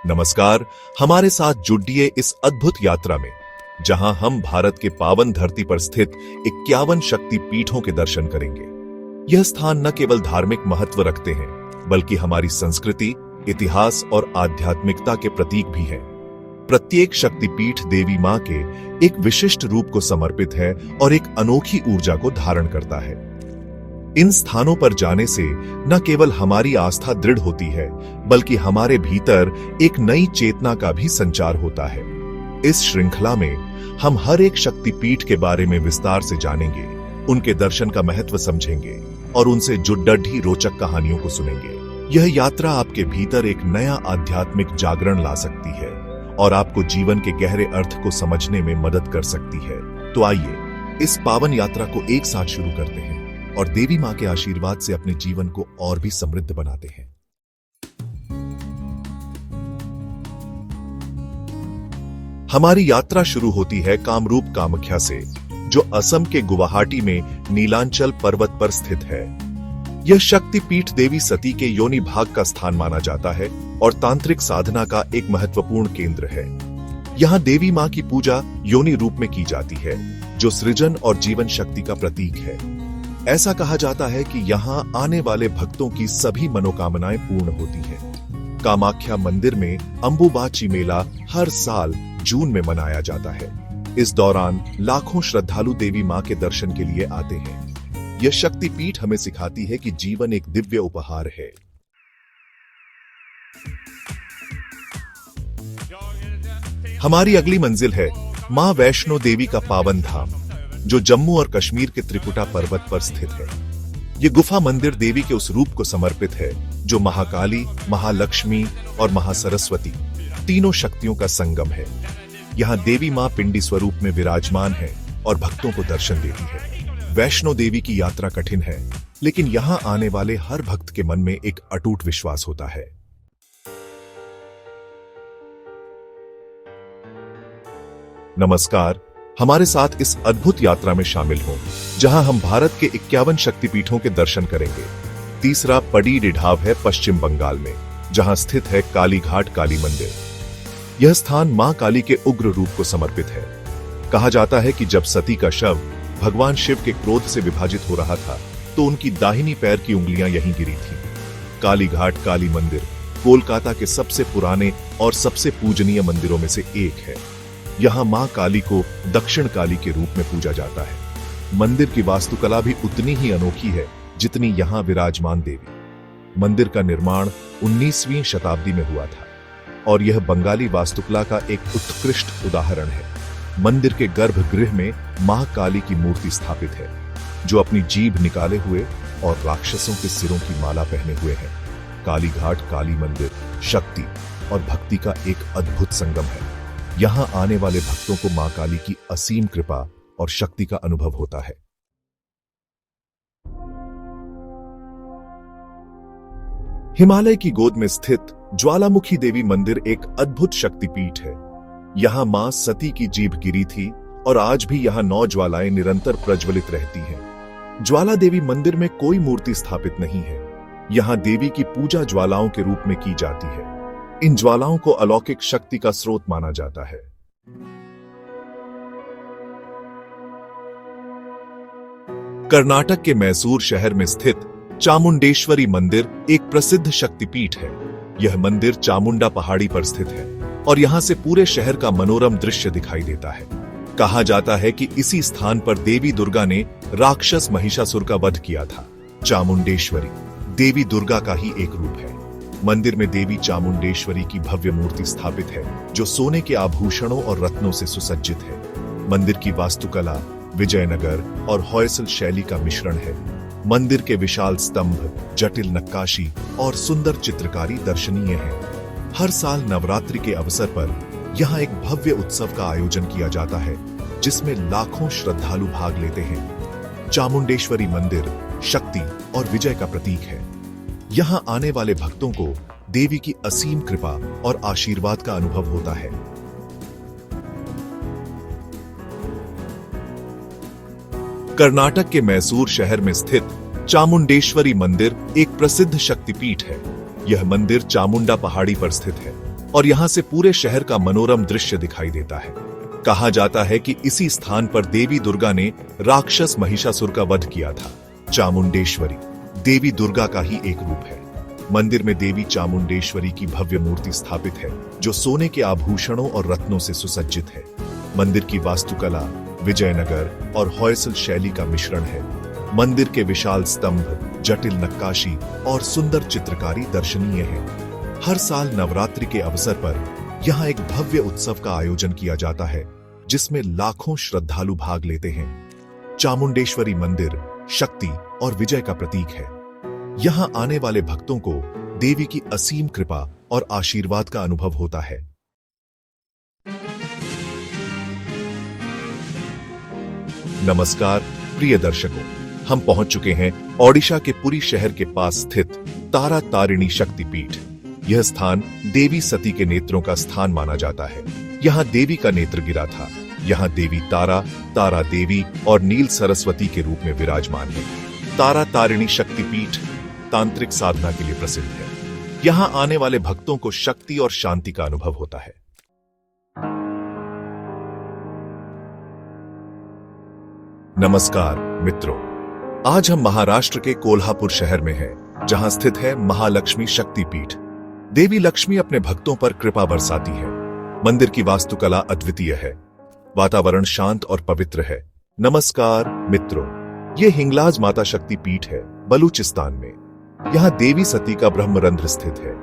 नमस्कार, हमारे साथ जुड़िए इस अद्भुत यात्रा में, जहां हम भारत के पावन धरती पर स्थित 51 शक्ति पीठों के दर्शन करेंगे। यह स्थान न केवल धार्मिक महत्व रखते हैं, बल्कि हमारी संस्कृति, इतिहास और आध्यात्मिकता के प्रतीक भी हैं। प्रत्येक शक्तिपीठ देवी मां के एक विशिष्ट रूप को समर्पित है और एक अनोखी ऊर्जा को धारण करता है। इन स्थानों पर जाने से न केवल हमारी आस्था दृढ़ होती है, बल्कि हमारे भीतर एक नई चेतना का भी संचार होता है। इस श्रृंखला में हम हर एक शक्तिपीठ के बारे में विस्तार से जानेंगे, उनके दर्शन का महत्व समझेंगे और उनसे जुड़ी रोचक कहानियों को सुनेंगे। यह यात्रा आपके भीतर एक नया आध्यात्मिक जागरण ला सकती है और आपको जीवन के गहरे अर्थ को समझने में मदद कर सकती है। तो आइए इस पावन यात्रा को एक साथ शुरू करते हैं और देवी मां के आशीर्वाद से अपने जीवन को और भी समृद्ध बनाते हैं। हमारी यात्रा शुरू होती है कामरूप कामाख्या से, जो असम के गुवाहाटी में नीलांचल पर्वत पर स्थित है। यह शक्तिपीठ देवी सती के योनि भाग का स्थान माना जाता है और तांत्रिक साधना का एक महत्वपूर्ण केंद्र है। यहाँ देवी मां की पूजा योनि रूप में की जाती है, जो सृजन और जीवन शक्ति का प्रतीक है। ऐसा कहा जाता है कि यहाँ आने वाले भक्तों की सभी मनोकामनाएं पूर्ण होती हैं। कामाख्या मंदिर में अंबुबाची मेला हर साल जून में मनाया जाता है। इस दौरान लाखों श्रद्धालु देवी मां के दर्शन के लिए आते हैं। यह शक्तिपीठ हमें सिखाती है कि जीवन एक दिव्य उपहार है। हमारी अगली मंजिल है मां वैष्णो देवी का पावन धाम, जो जम्मू और कश्मीर के त्रिकुटा पर्वत पर स्थित है। ये गुफा मंदिर देवी के उस रूप को समर्पित है जो महाकाली, महालक्ष्मी और महासरस्वती तीनों शक्तियों का संगम है। यहाँ देवी मां पिंडी स्वरूप में विराजमान है और भक्तों को दर्शन देती है। वैष्णो देवी की यात्रा कठिन है, लेकिन यहाँ आने वाले हर भक्त के मन में एक अटूट विश्वास होता है। नमस्कार, हमारे साथ इस अद्भुत यात्रा में शामिल हों, जहां हम भारत के 51 शक्तिपीठों के दर्शन करेंगे। तीसरा पड़ी डिढाव है पश्चिम बंगाल में, जहां स्थित है कालीघाट काली मंदिर। यह स्थान मां काली के उग्र रूप को समर्पित है। कहा जाता है कि जब सती का शव भगवान शिव के क्रोध से विभाजित हो रहा था, तो उनकी दाहिनी पैर की उंगलियां यहीं गिरी थी। कालीघाट काली मंदिर कोलकाता के सबसे पुराने और सबसे पूजनीय मंदिरों में से एक है। यहाँ मां काली को दक्षिण काली के रूप में पूजा जाता है। मंदिर की वास्तुकला भी उतनी ही अनोखी है जितनी यहाँ विराजमान देवी। मंदिर का निर्माण 19वीं शताब्दी में हुआ था और यह बंगाली वास्तुकला का एक उत्कृष्ट उदाहरण है। मंदिर के गर्भगृह में मां काली की मूर्ति स्थापित है, जो अपनी जीभ निकाले हुए और राक्षसों के सिरों की माला पहने हुए है। कालीघाट काली मंदिर शक्ति और भक्ति का एक अद्भुत संगम है। यहाँ आने वाले भक्तों को मां काली की असीम कृपा और शक्ति का अनुभव होता है। हिमालय की गोद में स्थित ज्वालामुखी देवी मंदिर एक अद्भुत शक्तिपीठ है। यहाँ मां सती की जीभ गिरी थी और आज भी यहाँ 9 ज्वालाएं निरंतर प्रज्वलित रहती हैं। ज्वाला देवी मंदिर में कोई मूर्ति स्थापित नहीं है। यहाँ देवी की पूजा ज्वालाओं के रूप में की जाती है। इन ज्वालाओं को अलौकिक शक्ति का स्रोत माना जाता है। कर्नाटक के मैसूर शहर में स्थित चामुंडेश्वरी मंदिर एक प्रसिद्ध शक्तिपीठ है। यह मंदिर चामुंडा पहाड़ी पर स्थित है और यहां से पूरे शहर का मनोरम दृश्य दिखाई देता है। कहा जाता है कि इसी स्थान पर देवी दुर्गा ने राक्षस महिषासुर का वध किया था। चामुंडेश्वरी देवी दुर्गा का ही एक रूप है। मंदिर में देवी चामुंडेश्वरी की भव्य मूर्ति स्थापित है, जो सोने के आभूषणों और रत्नों से सुसज्जित है। मंदिर की वास्तुकला विजयनगर और होयसल शैली का मिश्रण है। मंदिर के विशाल स्तंभ, जटिल नक्काशी और सुंदर चित्रकारी दर्शनीय है। हर साल नवरात्रि के अवसर पर यहाँ एक भव्य उत्सव का आयोजन किया जाता है, जिसमें लाखों श्रद्धालु भाग लेते हैं। चामुंडेश्वरी मंदिर शक्ति और विजय का प्रतीक है। यहाँ आने वाले भक्तों को देवी की असीम कृपा और आशीर्वाद का अनुभव होता है। कर्नाटक के मैसूर शहर में स्थित चामुंडेश्वरी मंदिर एक प्रसिद्ध शक्तिपीठ है। यह मंदिर चामुंडा पहाड़ी पर स्थित है और यहाँ से पूरे शहर का मनोरम दृश्य दिखाई देता है। कहा जाता है कि इसी स्थान पर देवी दुर्गा ने राक्षस महिषासुर का वध किया था। चामुंडेश्वरी देवी दुर्गा का ही एक रूप है। मंदिर में देवी चामुंडेश्वरी की भव्य मूर्ति स्थापित है, जो सोने के आभूषणों और रत्नों से सुसज्जित है। मंदिर की वास्तुकला विजयनगर और होयसल शैली का मिश्रण है। मंदिर के विशाल स्तंभ, जटिल नक्काशी और सुंदर चित्रकारी दर्शनीय है। हर साल नवरात्रि के अवसर पर यहाँ एक भव्य उत्सव का आयोजन किया जाता है, जिसमें लाखों श्रद्धालु भाग लेते हैं। चामुंडेश्वरी मंदिर शक्ति और विजय का प्रतीक है। यहाँ आने वाले भक्तों को देवी की असीम कृपा और आशीर्वाद का अनुभव होता है। नमस्कार प्रिय दर्शकों, हम पहुंच चुके हैं ओडिशा के पुरी शहर के पास स्थित तारा तारिणी शक्तिपीठ। यह स्थान देवी सती के नेत्रों का स्थान माना जाता है। यहाँ देवी का नेत्र गिरा था। यहाँ देवी तारा, तारा देवी और नील सरस्वती के रूप में विराजमान है। तारा तारिणी शक्तिपीठ तांत्रिक साधना के लिए प्रसिद्ध है। यहाँ आने वाले भक्तों को शक्ति और शांति का अनुभव होता है। नमस्कार मित्रों, आज हम महाराष्ट्र के कोल्हापुर शहर में हैं, जहां स्थित है महालक्ष्मी शक्तिपीठ। देवी लक्ष्मी अपने भक्तों पर कृपा बरसाती है। मंदिर की वास्तुकला अद्वितीय है। वातावरण शांत और पवित्र है। नमस्कार मित्रों, ये हिंगलाज माता शक्तिपीठ है बलूचिस्तान में। यहाँ देवी सती का ब्रह्मरंध्र स्थित है।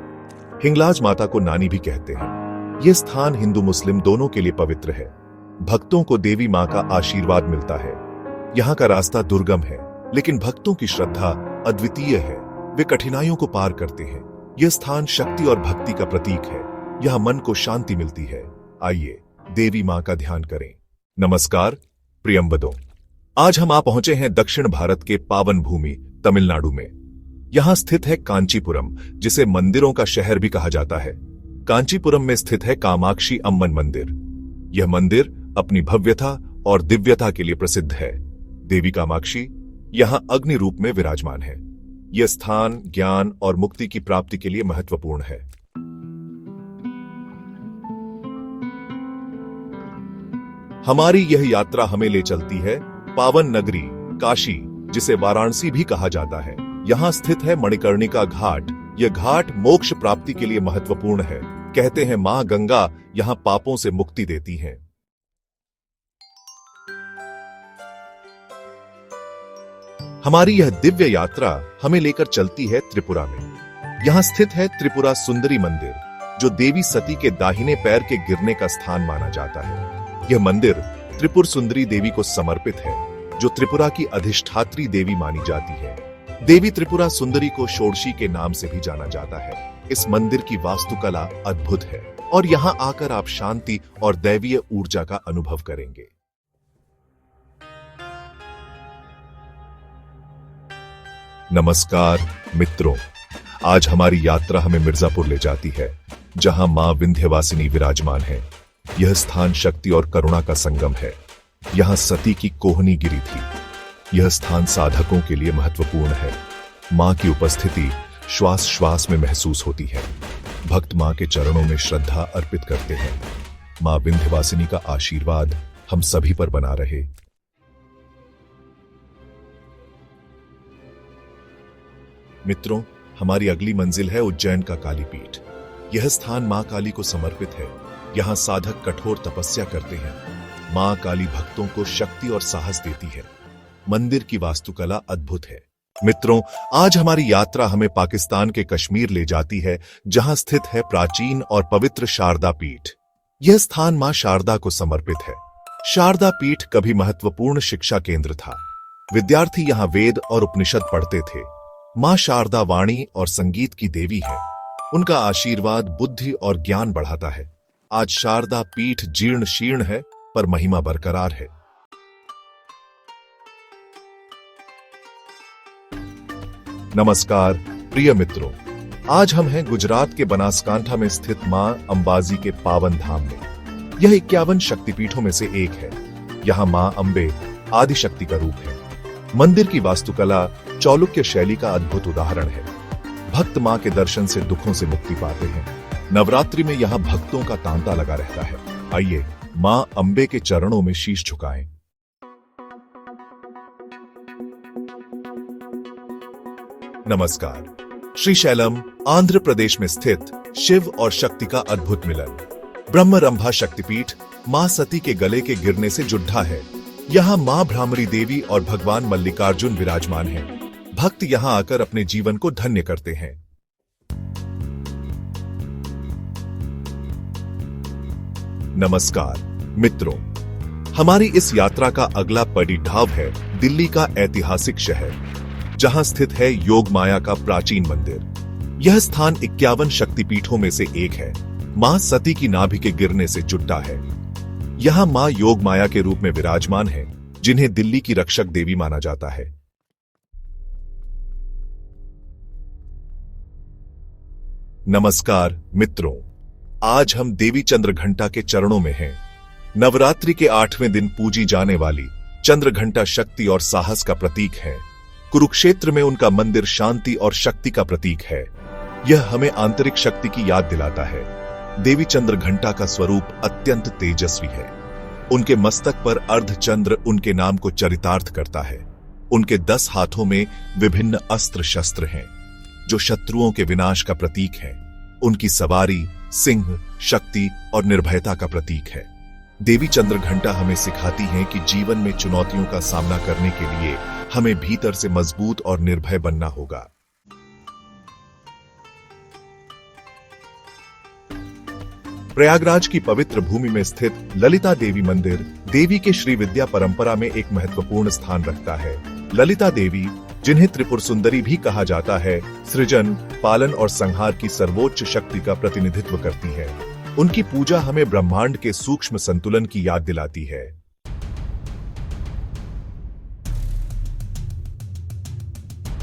हिंगलाज माता को नानी भी कहते हैं। यह स्थान हिंदू मुस्लिम दोनों के लिए पवित्र है। भक्तों को देवी मां का आशीर्वाद मिलता है। यहाँ का रास्ता दुर्गम है, लेकिन भक्तों की श्रद्धा अद्वितीय है। वे कठिनाइयों को पार करते हैं। यह स्थान शक्ति और भक्ति का प्रतीक है। यहाँ मन को शांति मिलती है। आइए देवी मां का ध्यान करें। नमस्कार प्रियम्बदों, आज हम आ पहुंचे हैं दक्षिण भारत के पावन भूमि तमिलनाडु में। यहाँ स्थित है कांचीपुरम, जिसे मंदिरों का शहर भी कहा जाता है। कांचीपुरम में स्थित है कामाक्षी अम्मन मंदिर। यह मंदिर अपनी भव्यता और दिव्यता के लिए प्रसिद्ध है। देवी कामाक्षी यहाँ अग्नि रूप में विराजमान है। यह स्थान ज्ञान और मुक्ति की प्राप्ति के लिए महत्वपूर्ण है। हमारी यह यात्रा हमें ले चलती है पावन नगरी काशी, जिसे वाराणसी भी कहा जाता है। यहाँ स्थित है मणिकर्णिका घाट। यह घाट मोक्ष प्राप्ति के लिए महत्वपूर्ण है। कहते हैं मां गंगा यहाँ पापों से मुक्ति देती हैं। हमारी यह दिव्य यात्रा हमें लेकर चलती है त्रिपुरा में। यहाँ स्थित है त्रिपुरा सुंदरी मंदिर, जो देवी सती के दाहिने पैर के गिरने का स्थान माना जाता है। यह मंदिर त्रिपुर सुंदरी देवी को समर्पित है, जो त्रिपुरा की अधिष्ठात्री देवी मानी जाती है। देवी त्रिपुरा सुंदरी को षोडशी के नाम से भी जाना जाता है। इस मंदिर की वास्तुकला अद्भुत है और यहाँ आकर आप शांति और दैवीय ऊर्जा का अनुभव करेंगे। नमस्कार मित्रों, आज हमारी यात्रा हमें मिर्जापुर ले जाती है, जहां मां विंध्यवासिनी विराजमान है। यह स्थान शक्ति और करुणा का संगम है। यहां सती की कोहनी गिरी थी। यह स्थान साधकों के लिए महत्वपूर्ण है। मां की उपस्थिति श्वास श्वास में महसूस होती है। भक्त मां के चरणों में श्रद्धा अर्पित करते हैं। मां विंध्यवासिनी का आशीर्वाद हम सभी पर बना रहे। मित्रों, हमारी अगली मंजिल है उज्जैन का कालीपीठ। यह स्थान मां काली को समर्पित है। यहाँ साधक कठोर तपस्या करते हैं। मां काली भक्तों को शक्ति और साहस देती है। मंदिर की वास्तुकला अद्भुत है। मित्रों, आज हमारी यात्रा हमें पाकिस्तान के कश्मीर ले जाती है, जहां स्थित है प्राचीन और पवित्र शारदा पीठ। यह स्थान मां शारदा को समर्पित है। शारदा पीठ कभी महत्वपूर्ण शिक्षा केंद्र था। विद्यार्थी यहाँ वेद और उपनिषद पढ़ते थे। मां शारदा वाणी और संगीत की देवी है। उनका आशीर्वाद बुद्धि और ज्ञान बढ़ाता है। आज शारदा पीठ जीर्ण शीर्ण है, पर महिमा बरकरार है। नमस्कार प्रिय मित्रों, आज हम हैं गुजरात के बनासकांठा में स्थित मां अंबाजी के पावन धाम में। यह 51 शक्तिपीठों में से एक है। यहाँ मां अंबे आदिशक्ति का रूप है। मंदिर की वास्तुकला चालुक्य शैली का अद्भुत उदाहरण है। भक्त मां के दर्शन से दुखों से मुक्ति पाते हैं। नवरात्रि में यहाँ भक्तों का तांता लगा रहता है। आइए मां अंबे के चरणों में शीश झुकाएं। नमस्कार। श्रीशैलम आंध्र प्रदेश में स्थित शिव और शक्ति का अद्भुत मिलन। ब्रह्मरंभा शक्तिपीठ मां सती के गले के गिरने से जुड़ा है। यहाँ मां भ्रामरी देवी और भगवान मल्लिकार्जुन विराजमान हैं। भक्त यहाँ आकर अपने जीवन को धन्य करते हैं। नमस्कार मित्रों, हमारी इस यात्रा का अगला पड़ाव है दिल्ली का ऐतिहासिक शहर, जहां स्थित है योगमाया का प्राचीन मंदिर। यह स्थान 51 शक्तिपीठों में से एक है। मां सती की नाभि के गिरने से जुड़ा है। यहां मां योगमाया के रूप में विराजमान है, जिन्हें दिल्ली की रक्षक देवी माना जाता है। नमस्कार मित्रों, आज हम देवी चंद्रघंटा के चरणों में हैं। नवरात्रि के 8वें दिन पूजी जाने वाली चंद्रघंटा शक्ति और साहस का प्रतीक है। कुरुक्षेत्र में उनका मंदिर शांति और शक्ति का प्रतीक है। यह हमें आंतरिक शक्ति की याद दिलाता है। देवी चंद्रघंटा का स्वरूप अत्यंत तेजस्वी है। उनके मस्तक पर अर्धचंद्र उनके नाम को चरितार्थ करता है। उनके 10 हाथों में विभिन्न अस्त्र शस्त्र हैं, जो शत्रुओं के विनाश का प्रतीक है। उनकी सवारी सिंह, शक्ति और निर्भयता का प्रतीक है। देवी चंद्रघंटा हमें सिखाती है कि जीवन में चुनौतियों का सामना करने के लिए हमें भीतर से मजबूत और निर्भय बनना होगा। प्रयागराज की पवित्र भूमि में स्थित ललिता देवी मंदिर देवी के श्री विद्या परंपरा में एक महत्वपूर्ण स्थान रखता है। ललिता देवी, जिन्हें त्रिपुर सुंदरी भी कहा जाता है, सृजन, पालन और संहार की सर्वोच्च शक्ति का प्रतिनिधित्व करती है। उनकी पूजा हमें ब्रह्मांड के सूक्ष्म संतुलन की याद दिलाती है।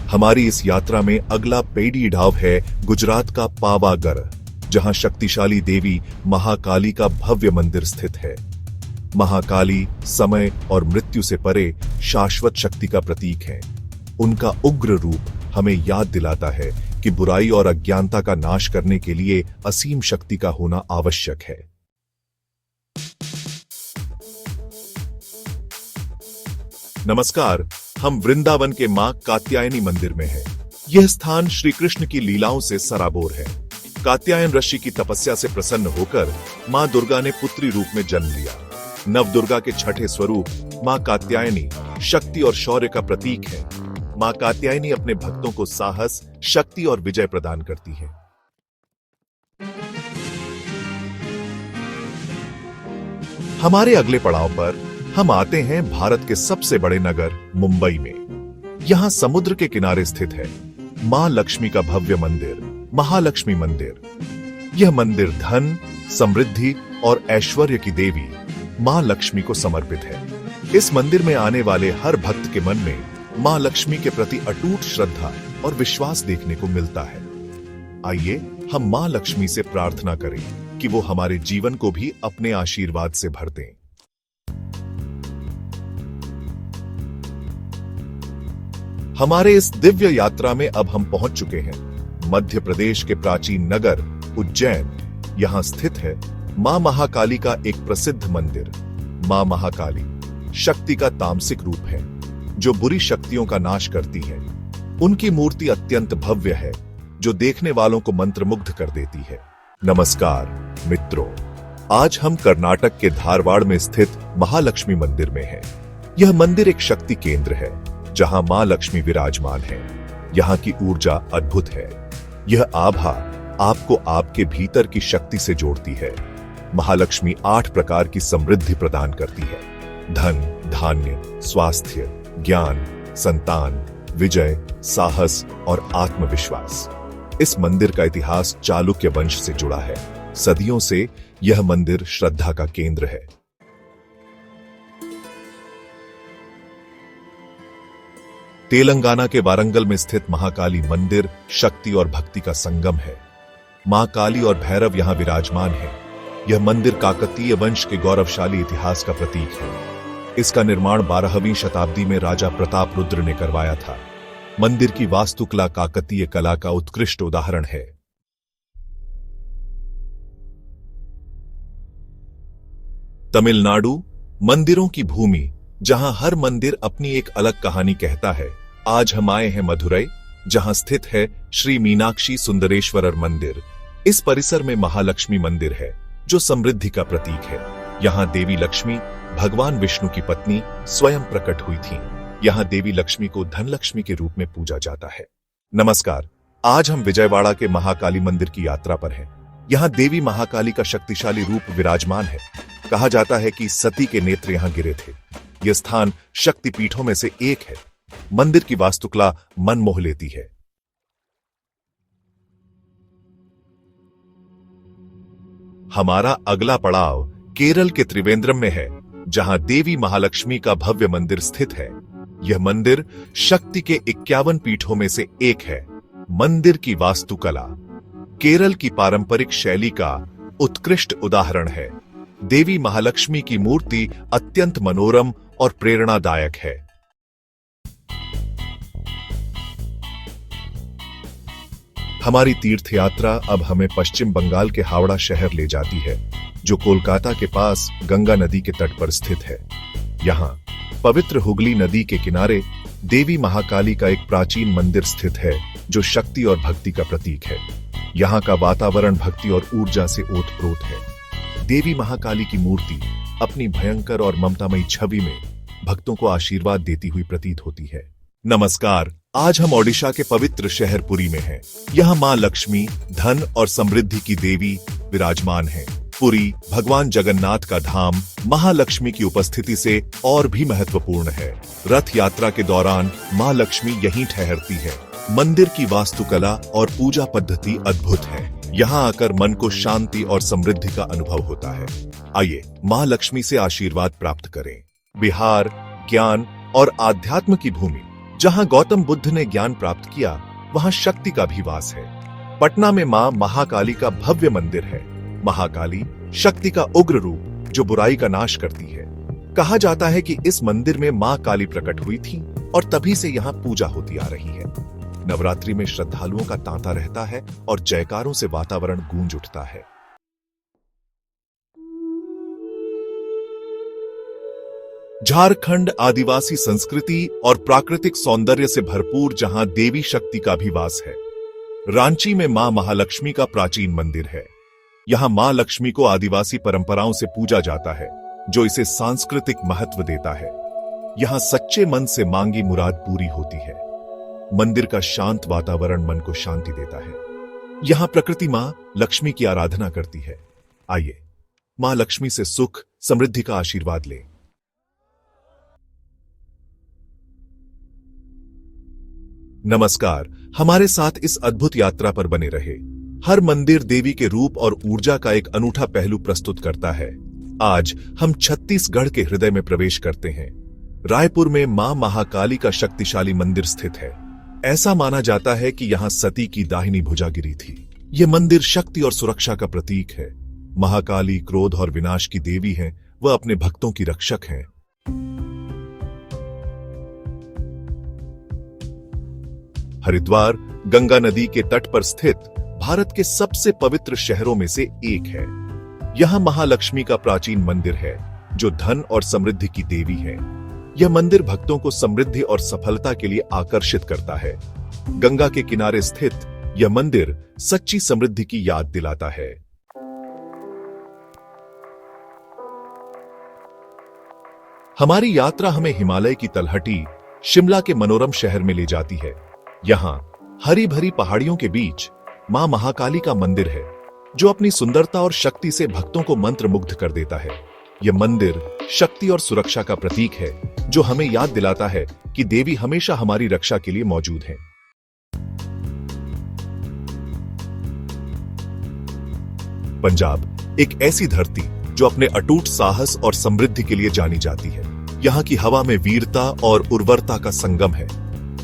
हमारी इस यात्रा में अगला पड़ाव है गुजरात का पावागढ़, जहां शक्तिशाली देवी महाकाली का भव्य मंदिर स्थित है। महाकाली समय और मृत्यु से परे शाश्वत शक्ति का प्रतीक है। उनका उग्र रूप हमें याद दिलाता है कि बुराई और अज्ञानता का नाश करने के लिए असीम शक्ति का होना आवश्यक है। नमस्कार, हम वृंदावन के मां कात्यायनी मंदिर में हैं। यह स्थान श्री कृष्ण की लीलाओं से सराबोर है। कात्यायन ऋषि की तपस्या से प्रसन्न होकर मां दुर्गा ने पुत्री रूप में जन्म लिया। नवदुर्गा के छठे स्वरूप मां कात्यायनी शक्ति और शौर्य का प्रतीक है। मां कात्यायनी अपने भक्तों को साहस, शक्ति और विजय प्रदान करती है। हमारे अगले पड़ाव पर हम आते हैं भारत के सबसे बड़े नगर मुंबई में। यहां समुद्र के किनारे स्थित है मां लक्ष्मी का भव्य मंदिर, महालक्ष्मी मंदिर। यह मंदिर धन, समृद्धि और ऐश्वर्य की देवी मां लक्ष्मी को समर्पित है। इस मंदिर में आने वाले हर भक्त के मन में मां लक्ष्मी के प्रति अटूट श्रद्धा और विश्वास देखने को मिलता है। आइए हम मां लक्ष्मी से प्रार्थना करें कि वो हमारे जीवन को भी अपने आशीर्वाद से भर दें। हमारे इस दिव्य यात्रा में अब हम पहुंच चुके हैं मध्य प्रदेश के प्राचीन नगर उज्जैन। यहां स्थित है मां महाकाली का एक प्रसिद्ध मंदिर। मां महाकाली शक्ति का तामसिक रूप है, जो बुरी शक्तियों का नाश करती है। उनकी मूर्ति अत्यंत भव्य है, जो देखने वालों को मंत्रमुग्ध कर देती है। नमस्कार मित्रों, आज हम कर्नाटक के धारवाड़ में स्थित महालक्ष्मी मंदिर में हैं। यह मंदिर एक शक्ति केंद्र है, जहां मां लक्ष्मी विराजमान है। यहाँ की ऊर्जा अद्भुत है। यह आभा आपको आपके भीतर की शक्ति से जोड़ती है। महालक्ष्मी 8 प्रकार की समृद्धि प्रदान करती है: धन, धान्य, स्वास्थ्य, ज्ञान, संतान, विजय, साहस और आत्मविश्वास। इस मंदिर का इतिहास चालुक्य वंश से जुड़ा है। सदियों से यह मंदिर श्रद्धा का केंद्र है। तेलंगाना के वारंगल में स्थित महाकाली मंदिर शक्ति और भक्ति का संगम है। मां काली और भैरव यहां विराजमान है। यह मंदिर काकतीय वंश के गौरवशाली इतिहास का प्रतीक है। इसका निर्माण 12वीं शताब्दी में राजा प्रताप रुद्र ने करवाया था। मंदिर की वास्तुकला काकतीय कला का उत्कृष्ट उदाहरण है। तमिलनाडु, मंदिरों की भूमि, जहां हर मंदिर अपनी एक अलग कहानी कहता है। आज हम आए हैं मदुरई, जहां स्थित है श्री मीनाक्षी सुंदरेश्वरर मंदिर। इस परिसर में महालक्ष्मी मंदिर है, जो समृद्धि का प्रतीक है। यहाँ देवी लक्ष्मी, भगवान विष्णु की पत्नी, स्वयं प्रकट हुई थीं। यहाँ देवी लक्ष्मी को धनलक्ष्मी के रूप में पूजा जाता है। नमस्कार, आज हम विजयवाड़ा के महाकाली मंदिर की यात्रा पर हैं। यहाँ देवी महाकाली का शक्तिशाली रूप विराजमान है। कहा जाता है कि सती के नेत्र यहाँ गिरे थे। यह स्थान शक्तिपीठों में से एक है। मंदिर की वास्तुकला मन मोह लेती है। हमारा अगला पड़ाव केरल के त्रिवेंद्रम में है, जहां देवी महालक्ष्मी का भव्य मंदिर स्थित है। यह मंदिर शक्ति के 51 पीठों में से एक है। मंदिर की वास्तुकला केरल की पारंपरिक शैली का उत्कृष्ट उदाहरण है। देवी महालक्ष्मी की मूर्ति अत्यंत मनोरम और प्रेरणादायक है। हमारी तीर्थ यात्रा अब हमें पश्चिम बंगाल के हावड़ा शहर ले जाती है, जो कोलकाता के पास गंगा नदी के तट पर स्थित है। यहाँ पवित्र हुगली नदी के किनारे देवी महाकाली का एक प्राचीन मंदिर स्थित है, जो शक्ति और भक्ति का प्रतीक है। यहाँ का वातावरण भक्ति और ऊर्जा से ओतप्रोत है। देवी महाकाली की मूर्ति अपनी भयंकर और ममतामयी छवि में भक्तों को आशीर्वाद देती हुई प्रतीत होती है। नमस्कार, आज हम ओडिशा के पवित्र शहर पुरी में हैं। यहाँ मां लक्ष्मी, धन और समृद्धि की देवी विराजमान है। पुरी भगवान जगन्नाथ का धाम महालक्ष्मी की उपस्थिति से और भी महत्वपूर्ण है। रथ यात्रा के दौरान मां लक्ष्मी यहीं ठहरती है। मंदिर की वास्तुकला और पूजा पद्धति अद्भुत है। यहाँ आकर मन को शांति और समृद्धि का अनुभव होता है। आइए मां लक्ष्मी से आशीर्वाद प्राप्त करें। बिहार ज्ञान और आध्यात्म की भूमि, जहां गौतम बुद्ध ने ज्ञान प्राप्त किया, वहां शक्ति का भी वास है। पटना में मां महाकाली का भव्य मंदिर है। महाकाली शक्ति का उग्र रूप, जो बुराई का नाश करती है। कहा जाता है कि इस मंदिर में मां काली प्रकट हुई थी और तभी से यहाँ पूजा होती आ रही है। नवरात्रि में श्रद्धालुओं का तांता रहता है और जयकारों से वातावरण गूंज उठता है। झारखंड आदिवासी संस्कृति और प्राकृतिक सौंदर्य से भरपूर, जहां देवी शक्ति का भी वास है। रांची में मां महालक्ष्मी का प्राचीन मंदिर है। यहां मां लक्ष्मी को आदिवासी परंपराओं से पूजा जाता है, जो इसे सांस्कृतिक महत्व देता है। यहां सच्चे मन से मांगी मुराद पूरी होती है। मंदिर का शांत वातावरण मन को शांति देता है। यहां प्रकृति मां लक्ष्मी की आराधना करती है। आइए मां लक्ष्मी से सुख समृद्धि का आशीर्वाद लें। नमस्कार, हमारे साथ इस अद्भुत यात्रा पर बने रहे। हर मंदिर देवी के रूप और ऊर्जा का एक अनूठा पहलू प्रस्तुत करता है। आज हम छत्तीसगढ़ के हृदय में प्रवेश करते हैं। रायपुर में मां महाकाली का शक्तिशाली मंदिर स्थित है। ऐसा माना जाता है कि यहां सती की दाहिनी भुजा गिरी थी। यह मंदिर शक्ति और सुरक्षा का प्रतीक है। महाकाली क्रोध और विनाश की देवी हैं, वह अपने भक्तों की रक्षक हैं। हरिद्वार गंगा नदी के तट पर स्थित भारत के सबसे पवित्र शहरों में से एक है। यहां महालक्ष्मी का प्राचीन मंदिर है, जो धन और समृद्धि की देवी है। यह मंदिर भक्तों को समृद्धि और सफलता के लिए आकर्षित करता है। गंगा के किनारे स्थित यह मंदिर सच्ची समृद्धि की याद दिलाता है। हमारी यात्रा हमें हिमालय की तलहटी शिमला के मनोरम शहर में ले जाती है। यहाँ हरी भरी पहाड़ियों के बीच मां महाकाली का मंदिर है, जो अपनी सुंदरता और शक्ति से भक्तों को मंत्रमुग्ध कर देता है। यह मंदिर शक्ति और सुरक्षा का प्रतीक है, जो हमें याद दिलाता है कि देवी हमेशा हमारी रक्षा के लिए मौजूद है। पंजाब एक ऐसी धरती जो अपने अटूट साहस और समृद्धि के लिए जानी जाती है। यहाँ की हवा में वीरता और उर्वरता का संगम है।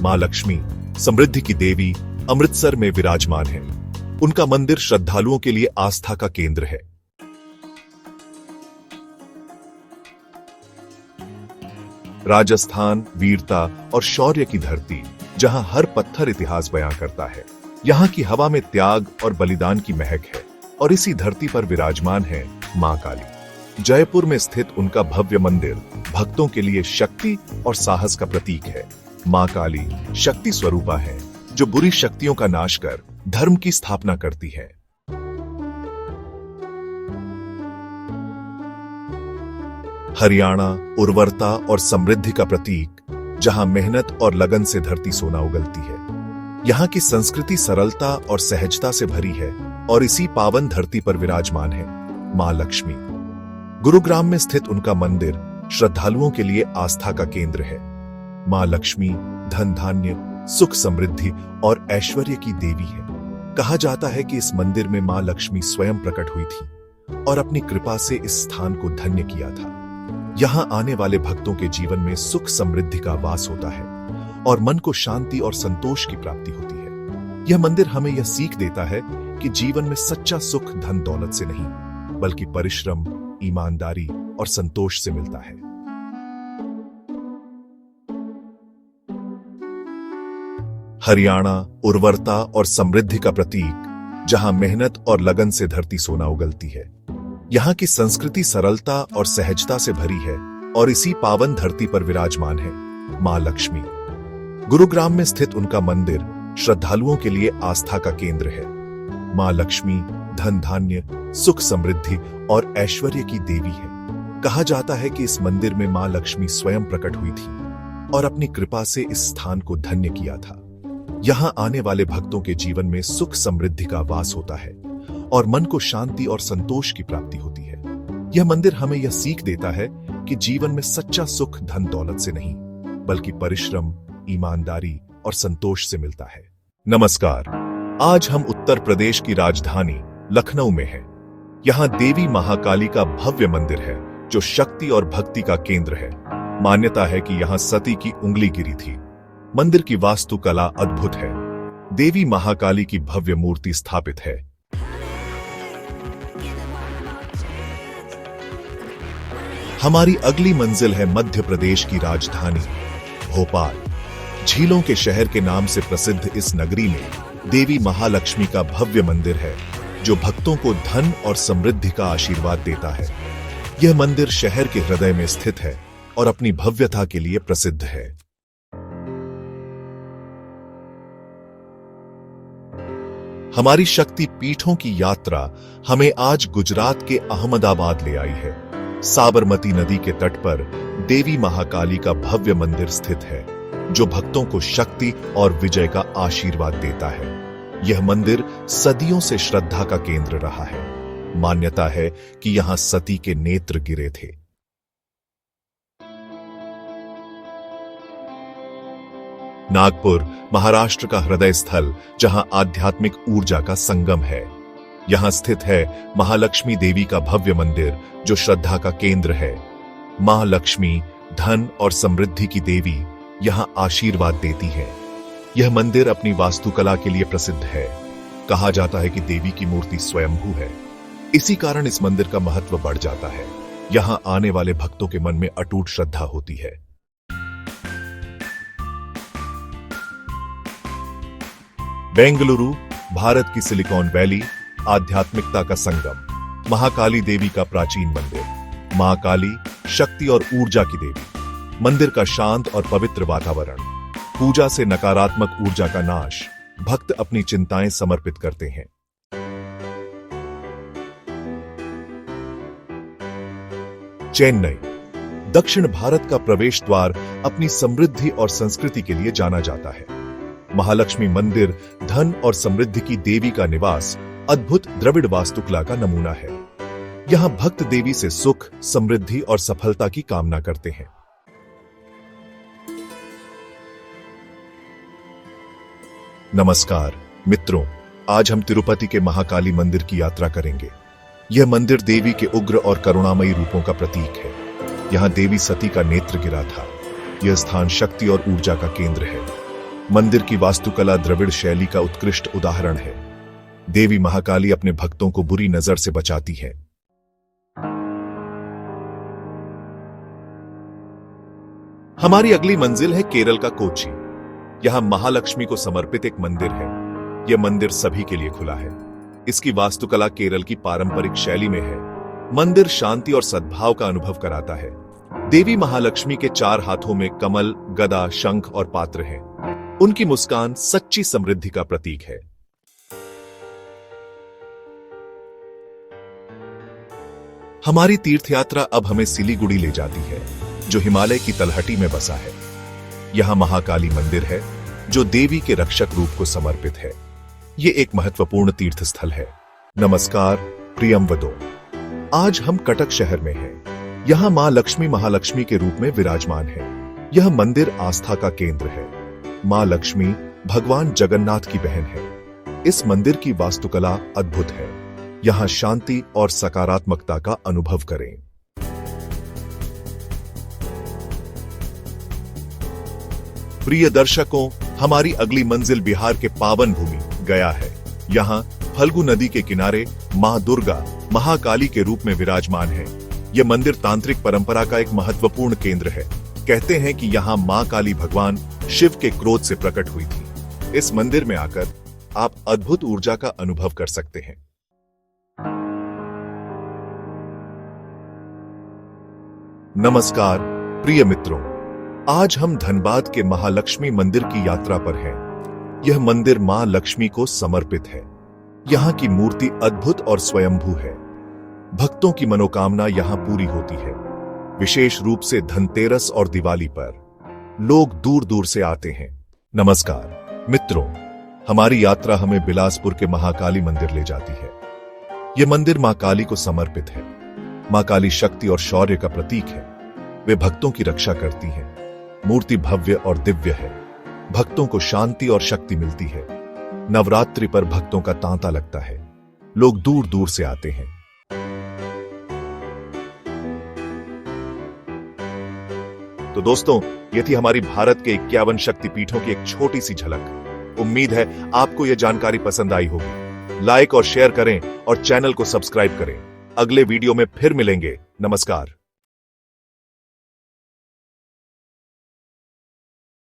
मां लक्ष्मी समृद्धि की देवी अमृतसर में विराजमान है। उनका मंदिर श्रद्धालुओं के लिए आस्था का केंद्र है। राजस्थान वीरता और शौर्य की धरती, जहां हर पत्थर इतिहास बयां करता है। यहाँ की हवा में त्याग और बलिदान की महक है और इसी धरती पर विराजमान है मां काली। जयपुर में स्थित उनका भव्य मंदिर भक्तों के लिए शक्ति और साहस का प्रतीक है। मां काली शक्ति स्वरूपा है, जो बुरी शक्तियों का नाश कर धर्म की स्थापना करती है। हरियाणा उर्वरता और समृद्धि का प्रतीक, जहां मेहनत और लगन से धरती सोना उगलती है। यहाँ की संस्कृति सरलता और सहजता से भरी है और इसी पावन धरती पर विराजमान है मां लक्ष्मी। गुरुग्राम में स्थित उनका मंदिर श्रद्धालुओं के लिए आस्था का केंद्र है। मां लक्ष्मी धन धान्य सुख समृद्धि और ऐश्वर्य की देवी है। कहा जाता है कि इस मंदिर में मां लक्ष्मी स्वयं प्रकट हुई थी और अपनी कृपा से इस स्थान को धन्य किया था। यहाँ आने वाले भक्तों के जीवन में सुख समृद्धि का वास होता है और मन को शांति और संतोष की प्राप्ति होती है। यह मंदिर हमें यह सीख देता है कि जीवन में सच्चा सुख धन दौलत से नहीं, बल्कि परिश्रम, ईमानदारी और संतोष से मिलता है। हरियाणा उर्वरता और समृद्धि का प्रतीक, जहां मेहनत और लगन से धरती सोना उगलती है। यहाँ की संस्कृति सरलता और सहजता से भरी है और इसी पावन धरती पर विराजमान है मां लक्ष्मी। गुरुग्राम में स्थित उनका मंदिर श्रद्धालुओं के लिए आस्था का केंद्र है। मां लक्ष्मी धन धान्य सुख समृद्धि और ऐश्वर्य की देवी है। कहा जाता है कि इस मंदिर में मां लक्ष्मी स्वयं प्रकट हुई थी और अपनी कृपा से इस स्थान को धन्य किया था। यहाँ आने वाले भक्तों के जीवन में सुख समृद्धि का वास होता है और मन को शांति और संतोष की प्राप्ति होती है। यह मंदिर हमें यह सीख देता है कि जीवन में सच्चा सुख धन दौलत से नहीं, बल्कि परिश्रम, ईमानदारी और संतोष से मिलता है। नमस्कार, आज हम उत्तर प्रदेश की राजधानी लखनऊ में हैं। यहाँ देवी महाकाली का भव्य मंदिर है, जो शक्ति और भक्ति का केंद्र है। मान्यता है कि यहाँ सती की उंगली गिरी थी। मंदिर की वास्तुकला अद्भुत है। देवी महाकाली की भव्य मूर्ति स्थापित है। हमारी अगली मंजिल है मध्य प्रदेश की राजधानी भोपाल। झीलों के शहर के नाम से प्रसिद्ध इस नगरी में देवी महालक्ष्मी का भव्य मंदिर है, जो भक्तों को धन और समृद्धि का आशीर्वाद देता है। यह मंदिर शहर के हृदय में स्थित है और अपनी भव्यता के लिए प्रसिद्ध है। हमारी शक्ति पीठों की यात्रा हमें आज गुजरात के अहमदाबाद ले आई है। साबरमती नदी के तट पर देवी महाकाली का भव्य मंदिर स्थित है, जो भक्तों को शक्ति और विजय का आशीर्वाद देता है। यह मंदिर सदियों से श्रद्धा का केंद्र रहा है। मान्यता है कि यहां सती के नेत्र गिरे थे। नागपुर महाराष्ट्र का हृदय स्थल, जहां आध्यात्मिक ऊर्जा का संगम है। यहां स्थित है महालक्ष्मी देवी का भव्य मंदिर, जो श्रद्धा का केंद्र है। मां लक्ष्मी धन और समृद्धि की देवी यहां आशीर्वाद देती है। यह मंदिर अपनी वास्तुकला के लिए प्रसिद्ध है। कहा जाता है कि देवी की मूर्ति स्वयंभू है। इसी कारण इस मंदिर का महत्व बढ़ जाता है। यहां आने वाले भक्तों के मन में अटूट श्रद्धा होती है। बेंगलुरु भारत की सिलिकॉन वैली, आध्यात्मिकता का संगम। महाकाली देवी का प्राचीन मंदिर। मां काली शक्ति और ऊर्जा की देवी। मंदिर का शांत और पवित्र वातावरण। पूजा से नकारात्मक ऊर्जा का नाश। भक्त अपनी चिंताएं समर्पित करते हैं। चेन्नई दक्षिण भारत का प्रवेश द्वार अपनी समृद्धि और संस्कृति के लिए जाना जाता है। महालक्ष्मी मंदिर धन और समृद्धि की देवी का निवास अद्भुत द्रविड़ वास्तुकला का नमूना है। यहां भक्त देवी से सुख, समृद्धि और सफलता की कामना करते हैं। नमस्कार मित्रों, आज हम तिरुपति के महाकाली मंदिर की यात्रा करेंगे। यह मंदिर देवी के उग्र और करुणामयी रूपों का प्रतीक है। यहां देवी सती का नेत्र गिरा था। यह स्थान शक्ति और ऊर्जा का केंद्र है। मंदिर की वास्तुकला द्रविड़ शैली का उत्कृष्ट उदाहरण है। देवी महाकाली अपने भक्तों को बुरी नजर से बचाती है। हमारी अगली मंजिल है केरल का कोच्चि। यहां महालक्ष्मी को समर्पित एक मंदिर है। यह मंदिर सभी के लिए खुला है। इसकी वास्तुकला केरल की पारंपरिक शैली में है। मंदिर शांति और सद्भाव का अनुभव कराता है। देवी महालक्ष्मी के 4 हाथों में कमल, गदा, शंख और पात्र हैं। उनकी मुस्कान सच्ची समृद्धि का प्रतीक है। हमारी तीर्थ यात्रा अब हमें सिलीगुड़ी ले जाती है, जो हिमालय की तलहटी में बसा है। यहां महाकाली मंदिर है, जो देवी के रक्षक रूप को समर्पित है। ये एक महत्वपूर्ण तीर्थ स्थल है। नमस्कार, प्रियम वदो। आज हम कटक शहर में हैं। यहाँ मां लक्ष्मी महालक्ष्मी के रूप में विराजमान है। यह मंदिर आस्था का केंद्र है। मां लक्ष्मी भगवान जगन्नाथ की बहन है। इस मंदिर की वास्तुकला अद्भुत है। यहाँ शांति और सकारात्मकता का अनुभव करें। प्रिय दर्शकों, हमारी अगली मंजिल बिहार के पावन भूमि गया है। यहाँ फल्गु नदी के किनारे मां दुर्गा महाकाली के रूप में विराजमान है। यह मंदिर तांत्रिक परंपरा का एक महत्वपूर्ण केंद्र है। कहते हैं कि यहाँ मां काली भगवान शिव के क्रोध से प्रकट हुई थी। इस मंदिर में आकर आप अद्भुत ऊर्जा का अनुभव कर सकते हैं। नमस्कार प्रिय मित्रों, आज हम धनबाद के महालक्ष्मी मंदिर की यात्रा पर हैं। यह मंदिर मां लक्ष्मी को समर्पित है। यहाँ की मूर्ति अद्भुत और स्वयंभू है। भक्तों की मनोकामना यहाँ पूरी होती है। विशेष रूप से धनतेरस और दिवाली पर लोग दूर दूर से आते हैं। नमस्कार मित्रों, हमारी यात्रा हमें बिलासपुर के महाकाली मंदिर ले जाती है। यह मंदिर मां काली को समर्पित है। मां काली शक्ति और शौर्य का प्रतीक है। वे भक्तों की रक्षा करती हैं। मूर्ति भव्य और दिव्य है। भक्तों को शांति और शक्ति मिलती है। नवरात्रि पर भक्तों का तांता लगता है। लोग दूर दूर से आते हैं। तो दोस्तों, ये थी हमारी भारत के 51 शक्तिपीठों की एक छोटी सी झलक। उम्मीद है आपको यह जानकारी पसंद आई होगी। लाइक और शेयर करें और चैनल को सब्सक्राइब करें। अगले वीडियो में फिर मिलेंगे। नमस्कार।